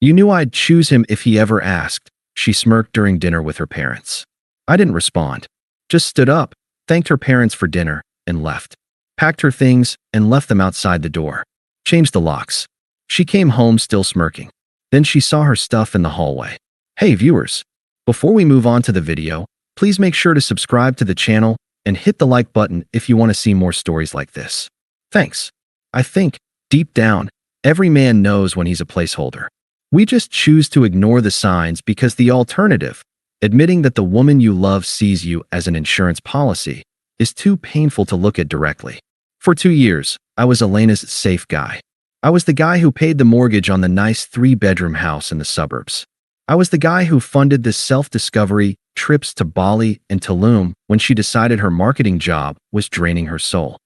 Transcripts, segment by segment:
You knew I'd choose him if he ever asked. She smirked during dinner with her parents. I didn't respond. Just stood up, thanked her parents for dinner, and left. Packed her things and left them outside the door. Changed the locks. She came home still smirking. Then she saw her stuff in the hallway. Hey viewers, before we move on to the video, please make sure to subscribe to the channel and hit the like button if you want to see more stories like this. Thanks. I think, deep down, every man knows when he's a placeholder. We just choose to ignore the signs because the alternative, admitting that the woman you love sees you as an insurance policy, is too painful to look at directly. For 2 years, I was Elena's safe guy. I was the guy who paid the mortgage on the nice 3-bedroom house in the suburbs. I was the guy who funded the self-discovery trips to Bali and Tulum when she decided her marketing job was draining her soul.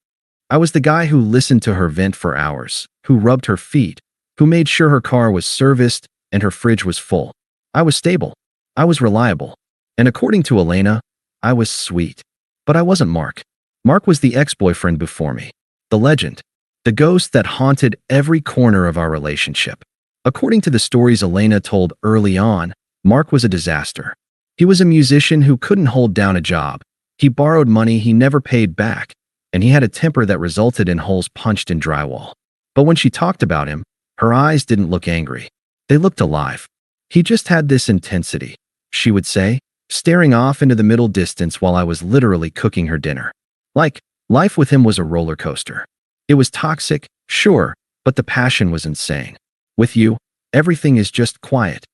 I was the guy who listened to her vent for hours, who rubbed her feet, who made sure her car was serviced and her fridge was full. I was stable. I was reliable. And according to Elena, I was sweet. But I wasn't Mark. Mark was the ex-boyfriend before me. The legend. The ghost that haunted every corner of our relationship. According to the stories Elena told early on, Mark was a disaster. He was a musician who couldn't hold down a job. He borrowed money he never paid back, and he had a temper that resulted in holes punched in drywall. But when she talked about him, her eyes didn't look angry. They looked alive. He just had this intensity, she would say, staring off into the middle distance while I was literally cooking her dinner. Like, life with him was a roller coaster. It was toxic, sure, but the passion was insane. With you, everything is just quiet.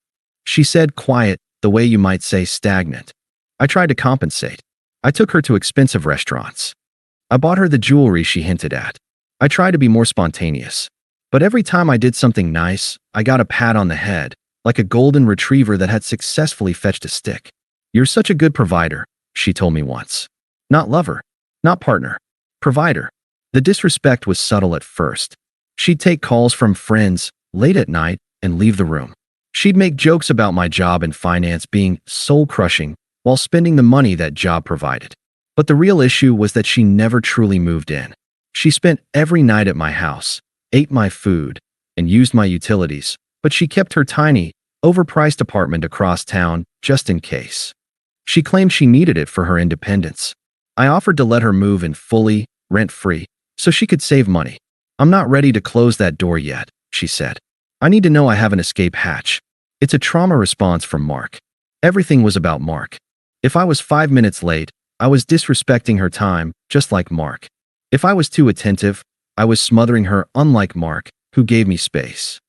She said quiet, the way you might say stagnant. I tried to compensate. I took her to expensive restaurants. I bought her the jewelry she hinted at. I tried to be more spontaneous. But every time I did something nice, I got a pat on the head, like a golden retriever that had successfully fetched a stick. You're such a good provider, she told me once. Not lover. Not partner. Provider. The disrespect was subtle at first. She'd take calls from friends late at night and leave the room. She'd make jokes about my job in finance being soul-crushing while spending the money that job provided. But the real issue was that she never truly moved in. She spent every night at my house, ate my food, and used my utilities, but she kept her tiny, overpriced apartment across town just in case. She claimed she needed it for her independence. I offered to let her move in fully, rent-free, so she could save money. I'm not ready to close that door yet, she said. I need to know I have an escape hatch. It's a trauma response from Mark. Everything was about Mark. If I was 5 minutes late, I was disrespecting her time, just like Mark. If I was too attentive, I was smothering her, unlike Mark, who gave me space.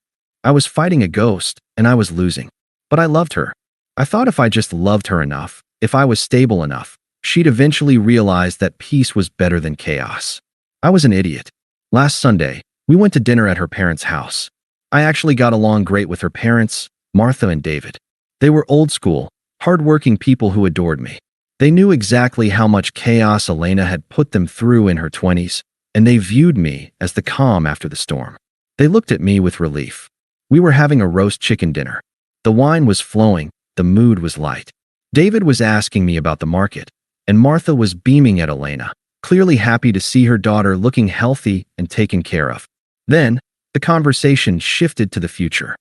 I was fighting a ghost, and I was losing. But I loved her. I thought if I just loved her enough, if I was stable enough, she'd eventually realize that peace was better than chaos. I was an idiot. Last Sunday, we went to dinner at her parents' house. I actually got along great with her parents, Martha and David. They were old school, hard-working people who adored me. They knew exactly how much chaos Elena had put them through in her 20s, and they viewed me as the calm after the storm. They looked at me with relief. We were having a roast chicken dinner. The wine was flowing, the mood was light. David was asking me about the market, and Martha was beaming at Elena, clearly happy to see her daughter looking healthy and taken care of. Then, the conversation shifted to the future.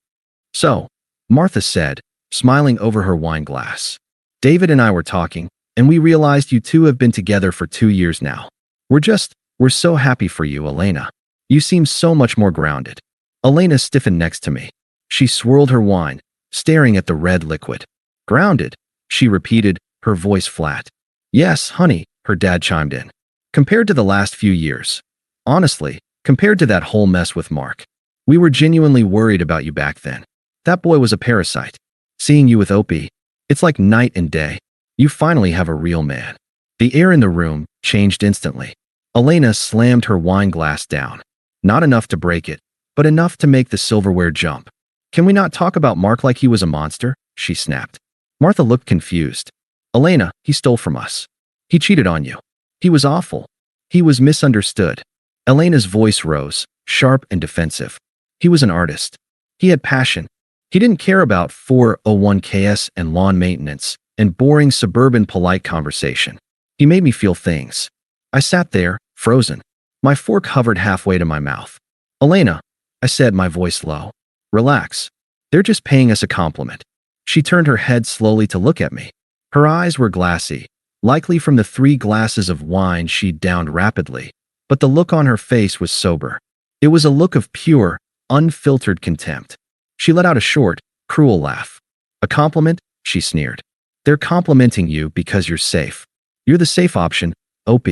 So, Martha said, smiling over her wine glass. David and I were talking, and we realized you two have been together for 2 years now. We're so happy for you, Elena. You seem so much more grounded. Elena stiffened next to me. She swirled her wine, staring at the red liquid. Grounded, she repeated, her voice flat. Yes, honey, her dad chimed in. Compared to the last few years. Honestly, compared to that whole mess with Mark. We were genuinely worried about you back then. That boy was a parasite. Seeing you with Opie, it's like night and day. You finally have a real man. The air in the room changed instantly. Elena slammed her wine glass down. Not enough to break it, but enough to make the silverware jump. Can we not talk about Mark like he was a monster? She snapped. Martha looked confused. Elena, he stole from us. He cheated on you. He was awful. He was misunderstood. Elena's voice rose, sharp and defensive. He was an artist. He had passion. He didn't care about 401ks and lawn maintenance and boring suburban polite conversation. He made me feel things. I sat there, frozen. My fork hovered halfway to my mouth. Elena, I said, my voice low. Relax. They're just paying us a compliment. She turned her head slowly to look at me. Her eyes were glassy, likely from the 3 glasses of wine she'd downed rapidly, but the look on her face was sober. It was a look of pure, unfiltered contempt. She let out a short, cruel laugh. A compliment? She sneered. They're complimenting you because you're safe. You're the safe option, OP.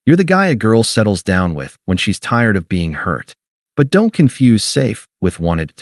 You're the guy a girl settles down with when she's tired of being hurt. But don't confuse safe with wanted.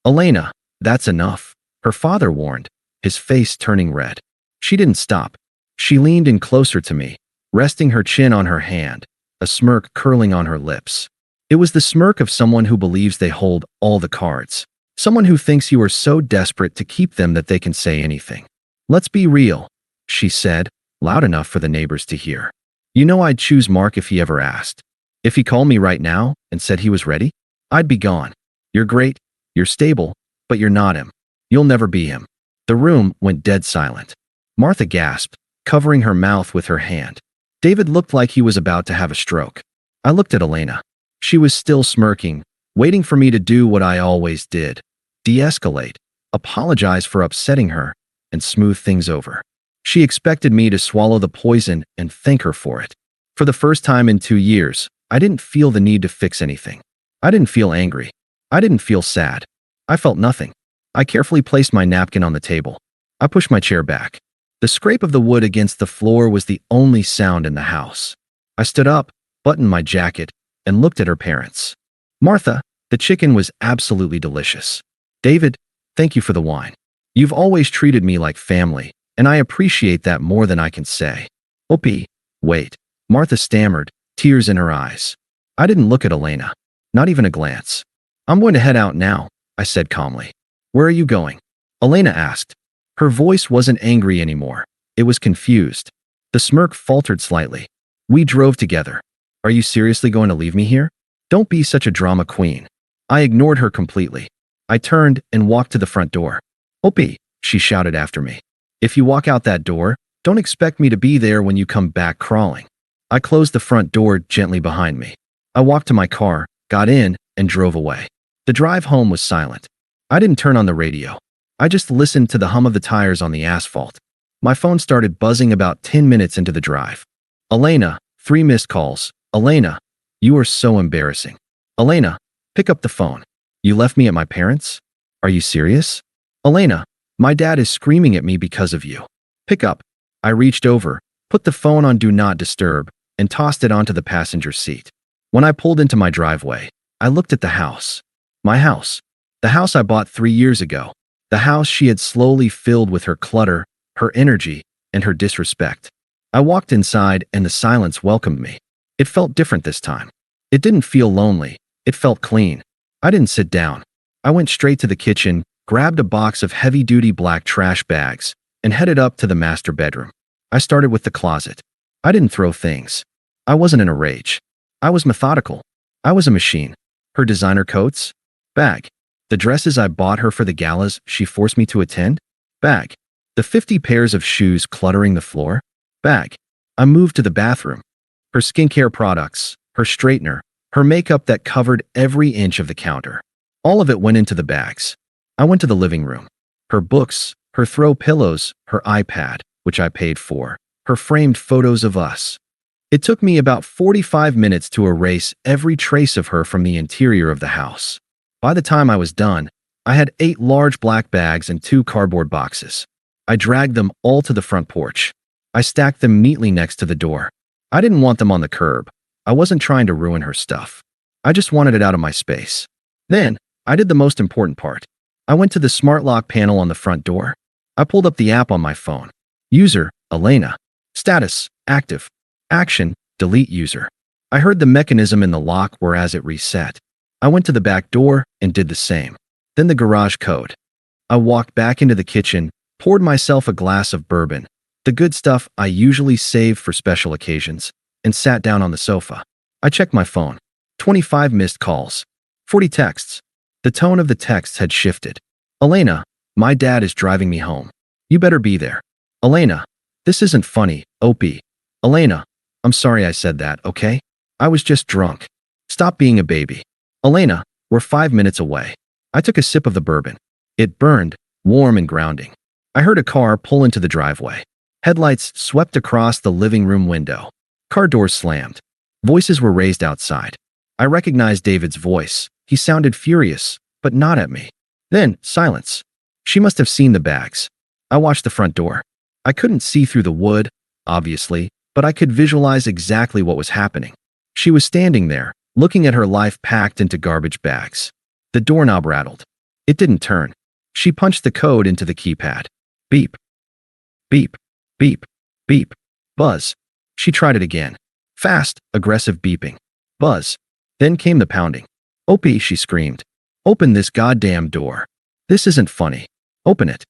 Elena, that's enough, her father warned, his face turning red. She didn't stop. She leaned in closer to me, resting her chin on her hand, a smirk curling on her lips. It was the smirk of someone who believes they hold all the cards. Someone who thinks you are so desperate to keep them that they can say anything. Let's be real, she said, loud enough for the neighbors to hear. You know I'd choose Mark if he ever asked. If he called me right now and said he was ready, I'd be gone. You're great, you're stable, but you're not him. You'll never be him. The room went dead silent. Martha gasped, covering her mouth with her hand. David looked like he was about to have a stroke. I looked at Elena. She was still smirking, waiting for me to do what I always did. De-escalate, apologize for upsetting her, and smooth things over. She expected me to swallow the poison and thank her for it. For the first time in 2 years, I didn't feel the need to fix anything. I didn't feel angry. I didn't feel sad. I felt nothing. I carefully placed my napkin on the table. I pushed my chair back. The scrape of the wood against the floor was the only sound in the house. I stood up, buttoned my jacket, and looked at her parents. Martha, the chicken was absolutely delicious. David, thank you for the wine. You've always treated me like family, and I appreciate that more than I can say. Opie, wait. Martha stammered, tears in her eyes. I didn't look at Elena. Not even a glance. I'm going to head out now, I said calmly. Where are you going? Elena asked. Her voice wasn't angry anymore. It was confused. The smirk faltered slightly. We drove together. Are you seriously going to leave me here? Don't be such a drama queen. I ignored her completely. I turned and walked to the front door. Opie, she shouted after me. If you walk out that door, don't expect me to be there when you come back crawling. I closed the front door gently behind me. I walked to my car, got in, and drove away. The drive home was silent. I didn't turn on the radio. I just listened to the hum of the tires on the asphalt. My phone started buzzing about 10 minutes into the drive. Elena, 3 missed calls. Elena, you are so embarrassing. Elena, pick up the phone. You left me at my parents'? Are you serious? Elena, my dad is screaming at me because of you. Pick up. I reached over, put the phone on Do Not Disturb, and tossed it onto the passenger seat. When I pulled into my driveway, I looked at the house. My house. The house I bought 3 years ago. The house she had slowly filled with her clutter, her energy, and her disrespect. I walked inside and the silence welcomed me. It felt different this time. It didn't feel lonely. It felt clean. I didn't sit down. I went straight to the kitchen, grabbed a box of heavy-duty black trash bags, and headed up to the master bedroom. I started with the closet. I didn't throw things. I wasn't in a rage. I was methodical. I was a machine. Her designer coats? Bag. The dresses I bought her for the galas she forced me to attend? Bag. The 50 pairs of shoes cluttering the floor? Bag. I moved to the bathroom. Her skincare products, her straightener, her makeup that covered every inch of the counter. All of it went into the bags. I went to the living room. Her books, her throw pillows, her iPad, which I paid for, her framed photos of us. It took me about 45 minutes to erase every trace of her from the interior of the house. By the time I was done, I had 8 large black bags and 2 cardboard boxes. I dragged them all to the front porch. I stacked them neatly next to the door. I didn't want them on the curb. I wasn't trying to ruin her stuff. I just wanted it out of my space. Then, I did the most important part. I went to the smart lock panel on the front door. I pulled up the app on my phone. User, Elena. Status, active. Action, delete user. I heard the mechanism in the lock whereas it reset. I went to the back door and did the same. Then the garage code. I walked back into the kitchen, poured myself a glass of bourbon, the good stuff I usually save for special occasions, and sat down on the sofa. I checked my phone. 25 missed calls. 40 texts. The tone of the texts had shifted. Elena, my dad is driving me home. You better be there. Elena, this isn't funny, Opie. Elena, I'm sorry I said that, okay? I was just drunk. Stop being a baby. Elena, we're 5 minutes away. I took a sip of the bourbon. It burned, warm and grounding. I heard a car pull into the driveway. Headlights swept across the living room window. Car doors slammed. Voices were raised outside. I recognized David's voice. He sounded furious, but not at me. Then, silence. She must have seen the bags. I watched the front door. I couldn't see through the wood, obviously, but I could visualize exactly what was happening. She was standing there, looking at her life packed into garbage bags. The doorknob rattled. It didn't turn. She punched the code into the keypad. Beep. Beep. Beep. Beep. Buzz. She tried it again. Fast, aggressive beeping. Buzz. Then came the pounding. Opie, she screamed. Open this goddamn door. This isn't funny. Open it.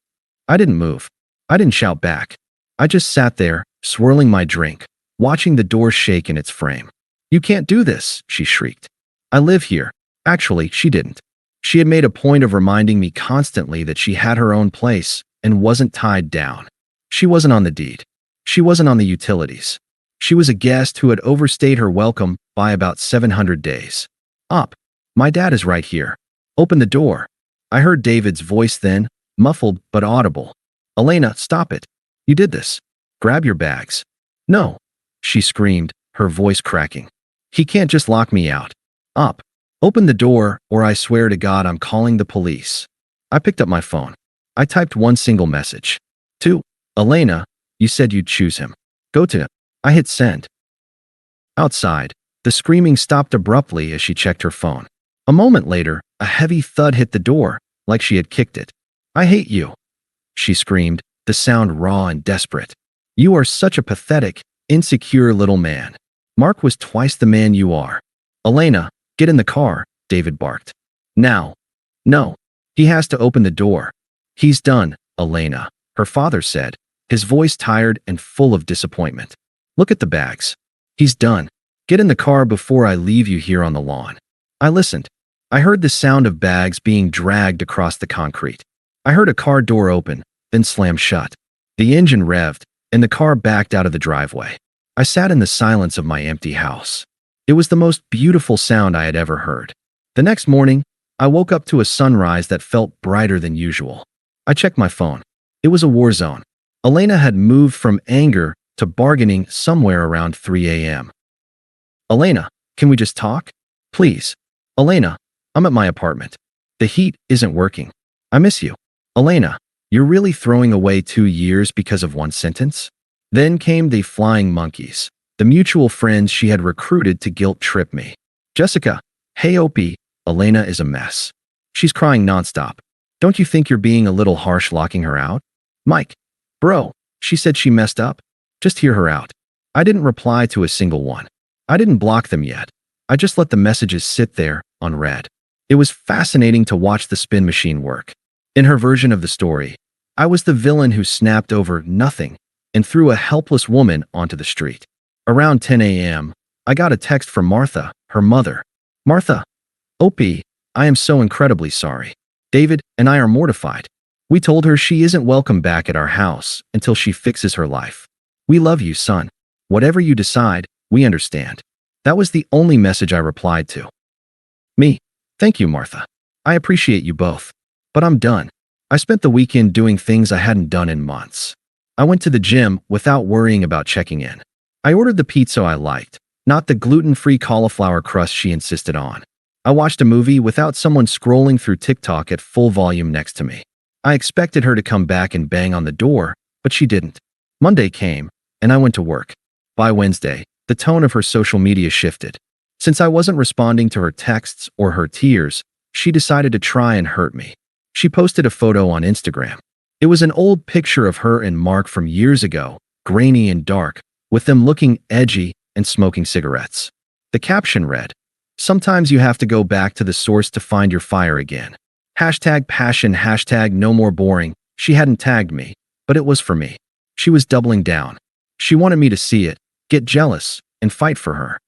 I didn't move. I didn't shout back. I just sat there, swirling my drink, watching the door shake in its frame. You can't do this, she shrieked. I live here. Actually, she didn't. She had made a point of reminding me constantly that she had her own place and wasn't tied down. She wasn't on the deed. She wasn't on the utilities. She was a guest who had overstayed her welcome by about 700 days. Up. My dad is right here. Open the door. I heard David's voice then, muffled but audible. Elena, stop it. You did this. Grab your bags. No. She screamed, her voice cracking. He can't just lock me out. Up. Open the door, or I swear to God I'm calling the police. I picked up my phone. I typed one single message. To Elena, you said you'd choose him. Go to him. I hit send. Outside, the screaming stopped abruptly as she checked her phone. A moment later, a heavy thud hit the door, like she had kicked it. I hate you, she screamed, the sound raw and desperate. You are such a pathetic, insecure little man. Mark was twice the man you are. Elena, get in the car, David barked. Now. No. He has to open the door. He's done, Elena, her father said, his voice tired and full of disappointment. Look at the bags. He's done. Get in the car before I leave you here on the lawn. I listened. I heard the sound of bags being dragged across the concrete. I heard a car door open, then slam shut. The engine revved, and the car backed out of the driveway. I sat in the silence of my empty house. It was the most beautiful sound I had ever heard. The next morning, I woke up to a sunrise that felt brighter than usual. I checked my phone. It was a war zone. Elena had moved from anger to bargaining somewhere around 3 a.m. Elena, can we just talk? Please. Elena, I'm at my apartment. The heat isn't working. I miss you. Elena, you're really throwing away 2 years because of one sentence? Then came the flying monkeys, the mutual friends she had recruited to guilt trip me. Jessica, hey Opie, Elena is a mess. She's crying nonstop. Don't you think you're being a little harsh locking her out? Mike, bro, she said she messed up. Just hear her out. I didn't reply to a single one. I didn't block them yet. I just let the messages sit there, unread. It was fascinating to watch the spin machine work. In her version of the story, I was the villain who snapped over nothing and threw a helpless woman onto the street. Around 10 a.m., I got a text from Martha, her mother. Martha, Opie, I am so incredibly sorry. David and I are mortified. We told her she isn't welcome back at our house until she fixes her life. We love you, son. Whatever you decide, we understand. That was the only message I replied to. Me. Thank you, Martha. I appreciate you both. But I'm done. I spent the weekend doing things I hadn't done in months. I went to the gym without worrying about checking in. I ordered the pizza I liked, not the gluten-free cauliflower crust she insisted on. I watched a movie without someone scrolling through TikTok at full volume next to me. I expected her to come back and bang on the door, but she didn't. Monday came, and I went to work. By Wednesday, the tone of her social media shifted. Since I wasn't responding to her texts or her tears, she decided to try and hurt me. She posted a photo on Instagram. It was an old picture of her and Mark from years ago, grainy and dark, with them looking edgy and smoking cigarettes. The caption read, "Sometimes you have to go back to the source to find your fire again. #passion, #no more boring." She hadn't tagged me, but it was for me. She was doubling down. She wanted me to see it, get jealous, and fight for her.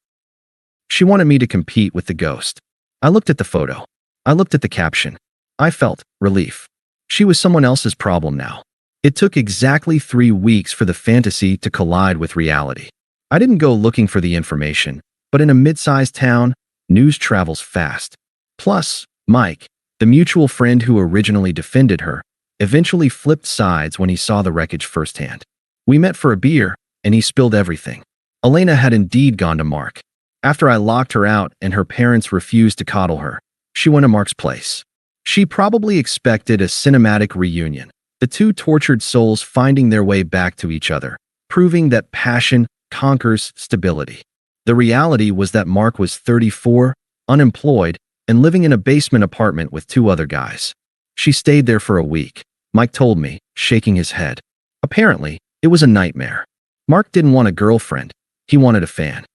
She wanted me to compete with the ghost. I looked at the photo. I looked at the caption. I felt relief. She was someone else's problem now. It took exactly 3 weeks for the fantasy to collide with reality. I didn't go looking for the information, but in a mid-sized town, news travels fast. Plus, Mike, The mutual friend who originally defended her eventually flipped sides when he saw the wreckage firsthand. We met for a beer, and he spilled everything. Elena had indeed gone to Mark. After I locked her out and her parents refused to coddle her, she went to Mark's place. She probably expected a cinematic reunion, the two tortured souls finding their way back to each other, proving that passion conquers stability. The reality was that Mark was 34, unemployed, and living in a basement apartment with two other guys. She stayed there for a week, Mike told me, shaking his head. Apparently, it was a nightmare. Mark didn't want a girlfriend, he wanted a fan.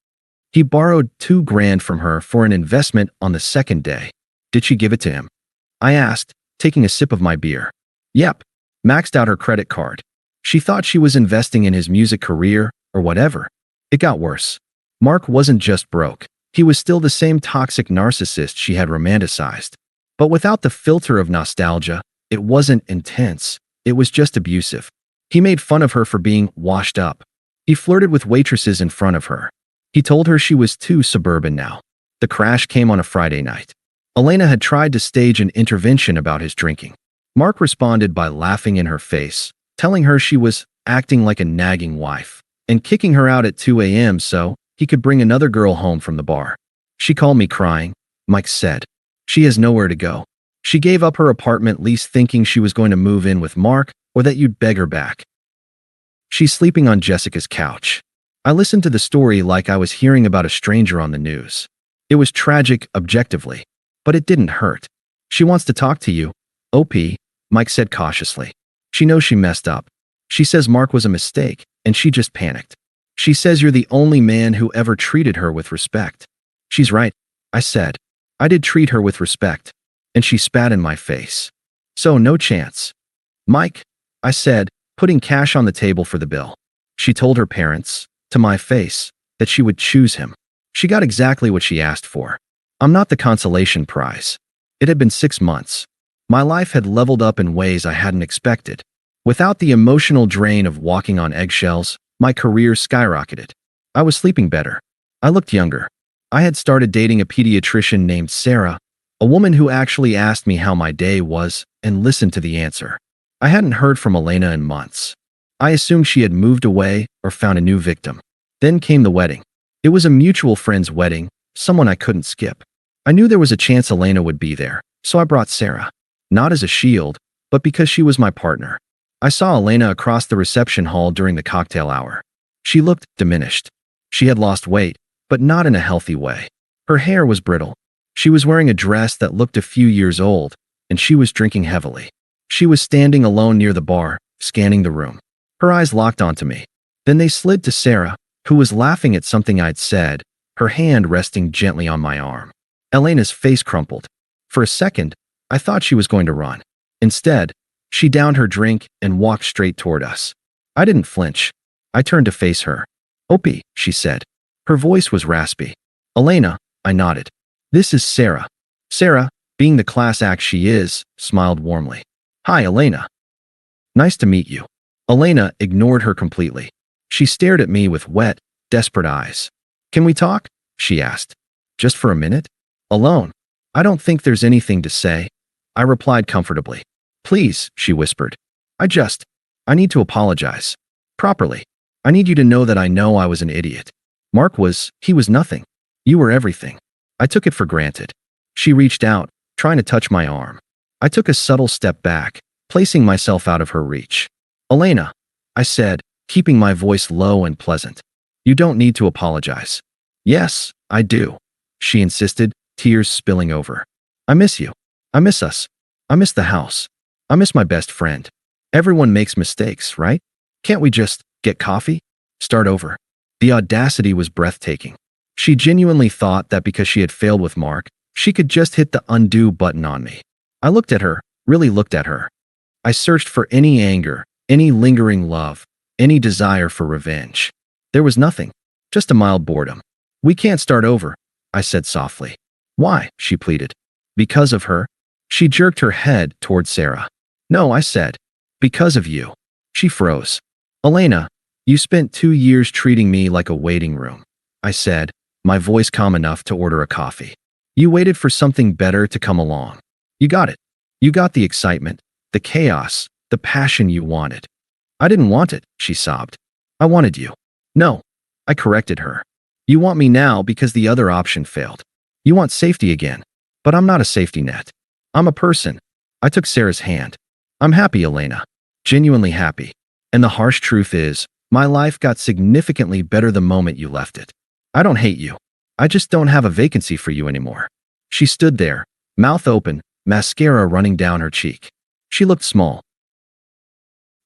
He borrowed $2,000 from her for an investment on the second day. Did she give it to him? I asked, taking a sip of my beer. Yep, maxed out her credit card. She thought she was investing in his music career or whatever. It got worse. Mark wasn't just broke. He was still the same toxic narcissist she had romanticized. But without the filter of nostalgia, it wasn't intense. It was just abusive. He made fun of her for being washed up. He flirted with waitresses in front of her. He told her she was too suburban now. The crash came on a Friday night. Elena had tried to stage an intervention about his drinking. Mark responded by laughing in her face, telling her she was acting like a nagging wife, and kicking her out at 2 a.m. so he could bring another girl home from the bar. She called me crying, Mike said. She has nowhere to go. She gave up her apartment lease thinking she was going to move in with Mark or that you'd beg her back. She's sleeping on Jessica's couch. I listened to the story like I was hearing about a stranger on the news. It was tragic objectively, but it didn't hurt. She wants to talk to you, OP, Mike said cautiously. She knows she messed up. She says Mark was a mistake, and she just panicked. She says you're the only man who ever treated her with respect. She's right, I said. I did treat her with respect, and she spat in my face. So no chance. Mike, I said, putting cash on the table for the bill. She told her parents, to my face, that she would choose him. She got exactly what she asked for. I'm not the consolation prize. It had been 6 months. My life had leveled up in ways I hadn't expected. Without the emotional drain of walking on eggshells, my career skyrocketed. I was sleeping better. I looked younger. I had started dating a pediatrician named Sarah, a woman who actually asked me how my day was and listened to the answer. I hadn't heard from Elena in months. I assumed she had moved away or found a new victim. Then came the wedding. It was a mutual friend's wedding, someone I couldn't skip. I knew there was a chance Elena would be there, so I brought Sarah. Not as a shield, but because she was my partner. I saw Elena across the reception hall during the cocktail hour. She looked diminished. She had lost weight, but not in a healthy way. Her hair was brittle. She was wearing a dress that looked a few years old, and she was drinking heavily. She was standing alone near the bar, scanning the room. Her eyes locked onto me. Then they slid to Sarah, who was laughing at something I'd said, her hand resting gently on my arm. Elena's face crumpled. For a second, I thought she was going to run. Instead, she downed her drink and walked straight toward us. I didn't flinch. I turned to face her. Opie, she said. Her voice was raspy. Elena, I nodded. This is Sarah. Sarah, being the class act she is, smiled warmly. Hi, Elena. Nice to meet you. Elena ignored her completely. She stared at me with wet, desperate eyes. Can we talk? She asked. Just for a minute? Alone. I don't think there's anything to say. I replied comfortably. Please, she whispered. I need to apologize. Properly. I need you to know that I know I was an idiot. He was nothing. You were everything. I took it for granted. She reached out, trying to touch my arm. I took a subtle step back, placing myself out of her reach. Elena, I said, keeping my voice low and pleasant. You don't need to apologize. Yes, I do, she insisted, tears spilling over. I miss you. I miss us. I miss the house. I miss my best friend. Everyone makes mistakes, right? Can't we just get coffee? Start over. The audacity was breathtaking. She genuinely thought that because she had failed with Mark, she could just hit the undo button on me. I looked at her, really looked at her. I searched for any anger, any lingering love, any desire for revenge. There was nothing, just a mild boredom. We can't start over, I said softly. Why? She pleaded. Because of her? She jerked her head toward Sarah. No, I said. Because of you. She froze. Elena, you spent 2 years treating me like a waiting room, I said, my voice calm enough to order a coffee. You waited for something better to come along. You got it. You got the excitement, the chaos, the passion you wanted. I didn't want it, she sobbed. I wanted you. No, I corrected her. You want me now because the other option failed. You want safety again. But I'm not a safety net. I'm a person. I took Sarah's hand. I'm happy, Elena. Genuinely happy. And the harsh truth is, my life got significantly better the moment you left it. I don't hate you. I just don't have a vacancy for you anymore. She stood there, mouth open, mascara running down her cheek. She looked small.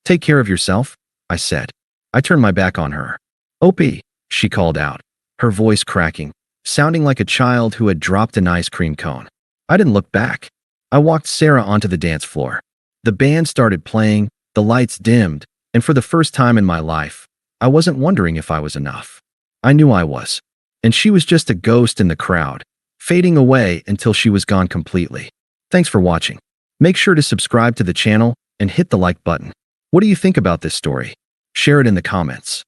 Take care of yourself, I said. I turned my back on her. Opie, she called out, her voice cracking, sounding like a child who had dropped an ice cream cone. I didn't look back. I walked Sarah onto the dance floor. The band started playing, the lights dimmed, and for the first time in my life, I wasn't wondering if I was enough. I knew I was. And she was just a ghost in the crowd, fading away until she was gone completely. Thanks for watching. Make sure to subscribe to the channel and hit the like button. What do you think about this story? Share it in the comments.